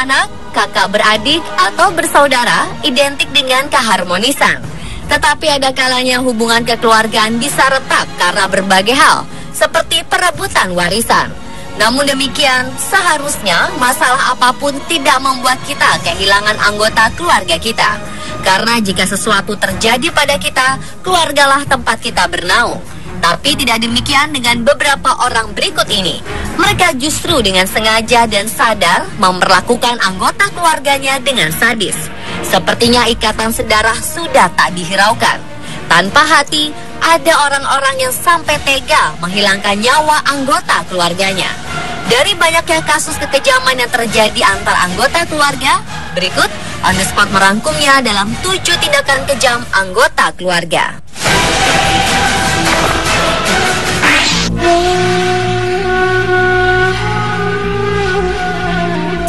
anak, kakak beradik, atau bersaudara identik dengan keharmonisan. Tetapi ada kalanya hubungan kekeluargaan bisa retak karena berbagai hal, seperti perebutan warisan. Namun demikian, seharusnya masalah apapun tidak membuat kita kehilangan anggota keluarga kita. Karena jika sesuatu terjadi pada kita, keluargalah tempat kita bernaung. Tapi tidak demikian dengan beberapa orang berikut ini. Mereka justru dengan sengaja dan sadar memperlakukan anggota keluarganya dengan sadis. Sepertinya ikatan sedarah sudah tak dihiraukan. Tanpa hati, ada orang-orang yang sampai tega menghilangkan nyawa anggota keluarganya. Dari banyaknya kasus kekejaman yang terjadi antar anggota keluarga, berikut On The Spot merangkumnya dalam 7 tindakan kejam anggota keluarga.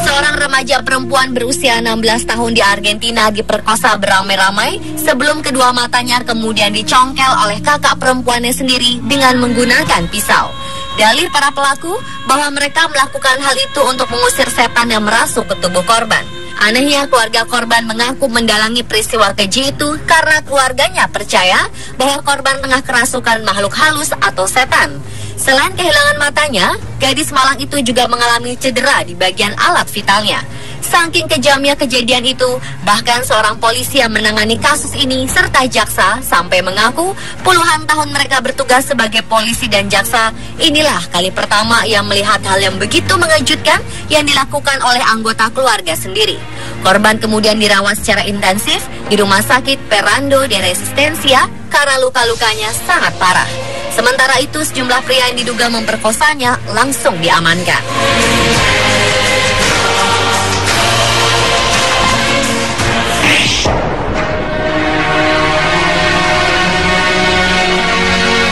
Seorang remaja perempuan berusia 16 tahun di Argentina diperkosa beramai-ramai sebelum kedua matanya kemudian dicongkel oleh kakak perempuannya sendiri dengan menggunakan pisau. Dalih para pelaku bahwa mereka melakukan hal itu untuk mengusir setan yang merasuk ke tubuh korban. Anehnya, keluarga korban mengaku mendalangi peristiwa keji itu karena keluarganya percaya bahwa korban tengah kerasukan makhluk halus atau setan. Selain kehilangan matanya, gadis malang itu juga mengalami cedera di bagian alat vitalnya. Saking kejamnya kejadian itu, bahkan seorang polisi yang menangani kasus ini serta jaksa sampai mengaku puluhan tahun mereka bertugas sebagai polisi dan jaksa. Inilah kali pertama ia melihat hal yang begitu mengejutkan yang dilakukan oleh anggota keluarga sendiri. Korban kemudian dirawat secara intensif di Rumah Sakit Perando de Resistencia karena luka-lukanya sangat parah. Sementara itu, sejumlah pria yang diduga memperkosanya langsung diamankan.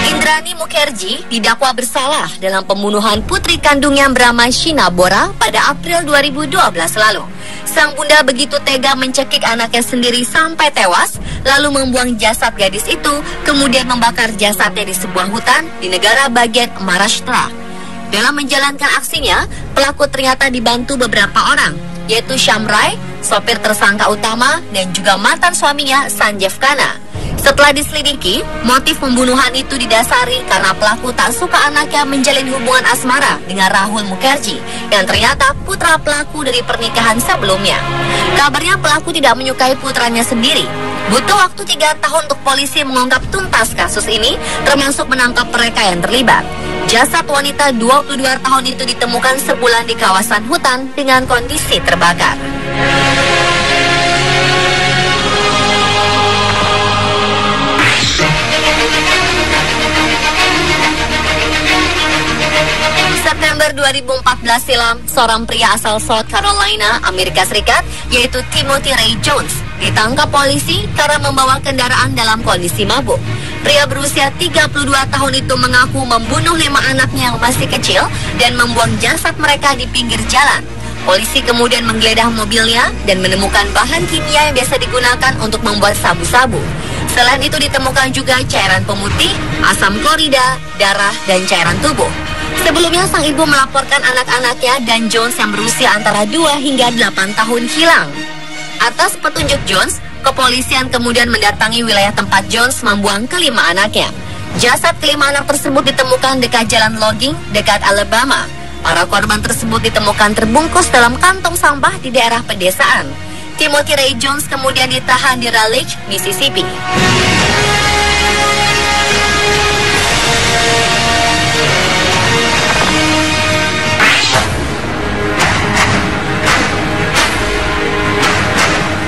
Indrani Mukherjee didakwa bersalah dalam pembunuhan putri kandungnya bernama Sheena Bora pada April 2012 lalu. Sang bunda begitu tega mencekik anaknya sendiri sampai tewas, lalu membuang jasad gadis itu, kemudian membakar jasadnya di sebuah hutan di negara bagian Maharashtra. Dalam menjalankan aksinya, pelaku ternyata dibantu beberapa orang, yaitu Shamrai, sopir tersangka utama, dan juga mantan suaminya Sanjeev Khanna. Setelah diselidiki, motif pembunuhan itu didasari karena pelaku tak suka anaknya menjalin hubungan asmara dengan Rahul Mukherjee yang ternyata putra pelaku dari pernikahan sebelumnya. Kabarnya pelaku tidak menyukai putranya sendiri. Butuh waktu 3 tahun untuk polisi mengungkap tuntas kasus ini, termasuk menangkap mereka yang terlibat. Jasad wanita 22 tahun itu ditemukan sebulan di kawasan hutan dengan kondisi terbakar. September 2014 silam, seorang pria asal South Carolina, Amerika Serikat, yaitu Timothy Ray Jones, ditangkap polisi karena membawa kendaraan dalam kondisi mabuk. Pria berusia 32 tahun itu mengaku membunuh 5 anaknya yang masih kecil dan membuang jasad mereka di pinggir jalan. Polisi kemudian menggeledah mobilnya dan menemukan bahan kimia yang biasa digunakan untuk membuat sabu-sabu. Selain itu ditemukan juga cairan pemutih, asam klorida, darah, dan cairan tubuh. Sebelumnya sang ibu melaporkan anak-anaknya dan Jones yang berusia antara 2 hingga 8 tahun hilang. Atas petunjuk Jones, kepolisian kemudian mendatangi wilayah tempat Jones membuang kelima anaknya. Jasad kelima anak tersebut ditemukan dekat jalan logging dekat Alabama. Para korban tersebut ditemukan terbungkus dalam kantong sampah di daerah pedesaan. Timothy Ray Jones kemudian ditahan di Raleigh, Mississippi.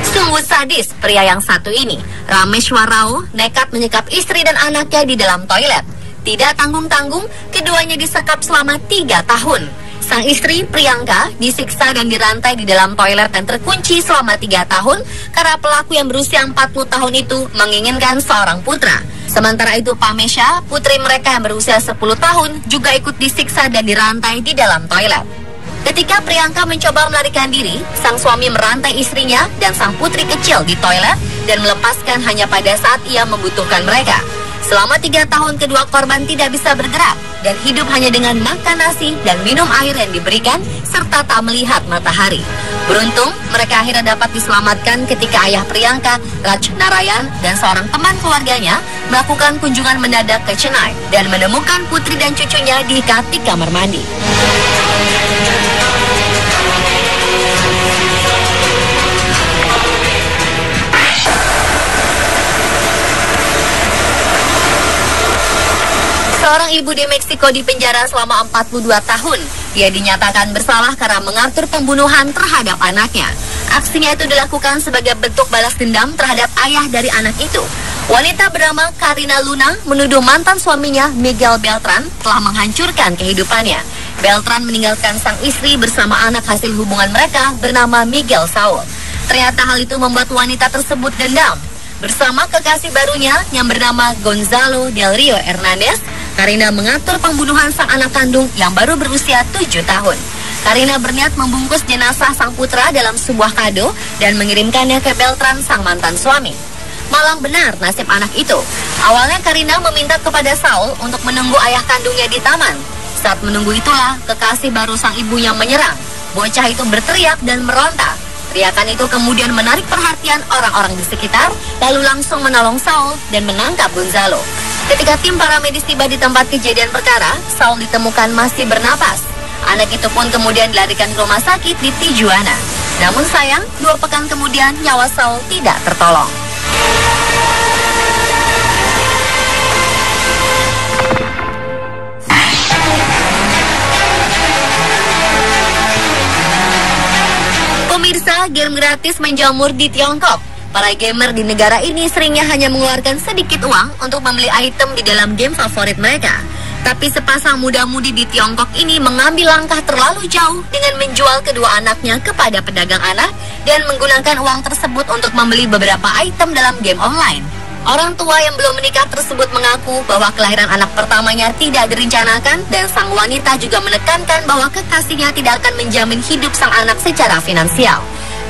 Sungguh sadis pria yang satu ini. Rameshwar Rao nekat menyekap istri dan anaknya di dalam toilet. Tidak tanggung-tanggung, keduanya disekap selama 3 tahun. Sang istri, Priyanka, disiksa dan dirantai di dalam toilet dan terkunci selama 3 tahun karena pelaku yang berusia 40 tahun itu menginginkan seorang putra. Sementara itu, Pamesha, putri mereka yang berusia 10 tahun, juga ikut disiksa dan dirantai di dalam toilet. Ketika Priyanka mencoba melarikan diri, sang suami merantai istrinya dan sang putri kecil di toilet dan melepaskan hanya pada saat ia membutuhkan mereka. Selama 3 tahun kedua korban tidak bisa bergerak dan hidup hanya dengan makan nasi dan minum air yang diberikan serta tak melihat matahari. Beruntung, mereka akhirnya dapat diselamatkan ketika ayah Priyanka, Raj Narayan, dan seorang teman keluarganya melakukan kunjungan mendadak ke Chennai dan menemukan putri dan cucunya diikat di kamar mandi. Seorang ibu di Meksiko dipenjara selama 42 tahun. Ia dinyatakan bersalah karena mengatur pembunuhan terhadap anaknya. Aksinya itu dilakukan sebagai bentuk balas dendam terhadap ayah dari anak itu. Wanita bernama Karina Luna menuduh mantan suaminya Miguel Beltran telah menghancurkan kehidupannya. Beltran meninggalkan sang istri bersama anak hasil hubungan mereka bernama Miguel Saul. Ternyata hal itu membuat wanita tersebut dendam. Bersama kekasih barunya yang bernama Gonzalo Del Rio Hernandez, Karina mengatur pembunuhan sang anak kandung yang baru berusia 7 tahun. Karina berniat membungkus jenazah sang putra dalam sebuah kado dan mengirimkannya ke Beltran, sang mantan suami. Malang benar nasib anak itu. Awalnya Karina meminta kepada Saul untuk menunggu ayah kandungnya di taman. Saat menunggu itulah kekasih baru sang ibu yang menyerang. Bocah itu berteriak dan meronta. Teriakan itu kemudian menarik perhatian orang-orang di sekitar, lalu langsung menolong Saul dan menangkap Gonzalo. Ketika tim paramedis tiba di tempat kejadian perkara, Saul ditemukan masih bernapas. Anak itu pun kemudian dilarikan ke rumah sakit di Tijuana. Namun sayang, 2 pekan kemudian nyawa Saul tidak tertolong. Pemirsa, game gratis menjamur di Tiongkok. Para gamer di negara ini seringnya hanya mengeluarkan sedikit uang untuk membeli item di dalam game favorit mereka. Tapi sepasang muda-mudi di Tiongkok ini mengambil langkah terlalu jauh dengan menjual kedua anaknya kepada pedagang anak dan menggunakan uang tersebut untuk membeli beberapa item dalam game online. Orang tua yang belum menikah tersebut mengaku bahwa kelahiran anak pertamanya tidak direncanakan dan sang wanita juga menekankan bahwa kekasihnya tidak akan menjamin hidup sang anak secara finansial.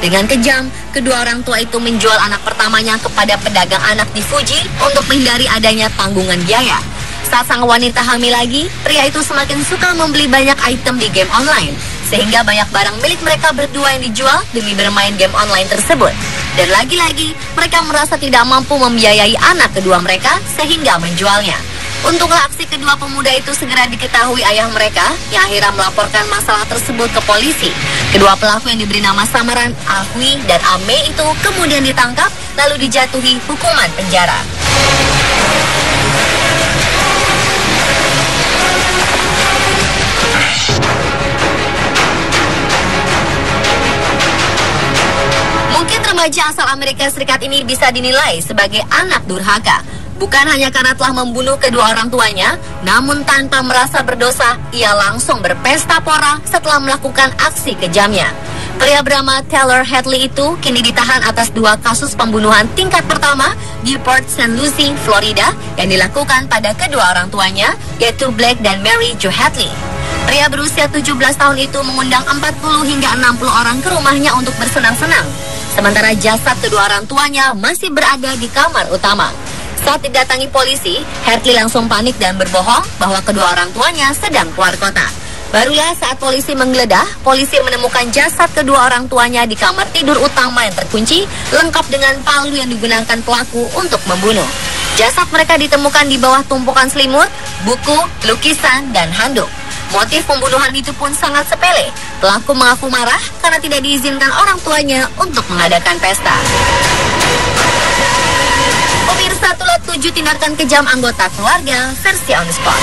Dengan kejam, kedua orang tua itu menjual anak pertamanya kepada pedagang anak di Fuji untuk menghindari adanya tanggungan biaya. Saat sang wanita hamil lagi, pria itu semakin suka membeli banyak item di game online, sehingga banyak barang milik mereka berdua yang dijual demi bermain game online tersebut. Dan lagi-lagi, mereka merasa tidak mampu membiayai anak kedua mereka sehingga menjualnya. Untunglah aksi kedua pemuda itu segera diketahui ayah mereka yang akhirnya melaporkan masalah tersebut ke polisi. Kedua pelaku yang diberi nama samaran Ahui dan Ame itu kemudian ditangkap lalu dijatuhi hukuman penjara. Mungkin remaja asal Amerika Serikat ini bisa dinilai sebagai anak durhaka. Bukan hanya karena telah membunuh kedua orang tuanya, namun tanpa merasa berdosa, ia langsung berpesta pora setelah melakukan aksi kejamnya. Pria bernama Taylor Hadley itu kini ditahan atas 2 kasus pembunuhan tingkat pertama di Port St. Lucie, Florida, yang dilakukan pada kedua orang tuanya, yaitu Blake dan Mary Jo Hadley. Pria berusia 17 tahun itu mengundang 40 hingga 60 orang ke rumahnya untuk bersenang-senang. Sementara jasad kedua orang tuanya masih berada di kamar utama. Saat didatangi polisi, Hadley langsung panik dan berbohong bahwa kedua orang tuanya sedang keluar kota. Barulah saat polisi menggeledah, polisi menemukan jasad kedua orang tuanya di kamar tidur utama yang terkunci, lengkap dengan palu yang digunakan pelaku untuk membunuh. Jasad mereka ditemukan di bawah tumpukan selimut, buku, lukisan, dan handuk. Motif pembunuhan itu pun sangat sepele. Pelaku mengaku marah karena tidak diizinkan orang tuanya untuk mengadakan pesta. Pemirsa, itulah 7 tindakan kejam anggota keluarga versi On The Spot.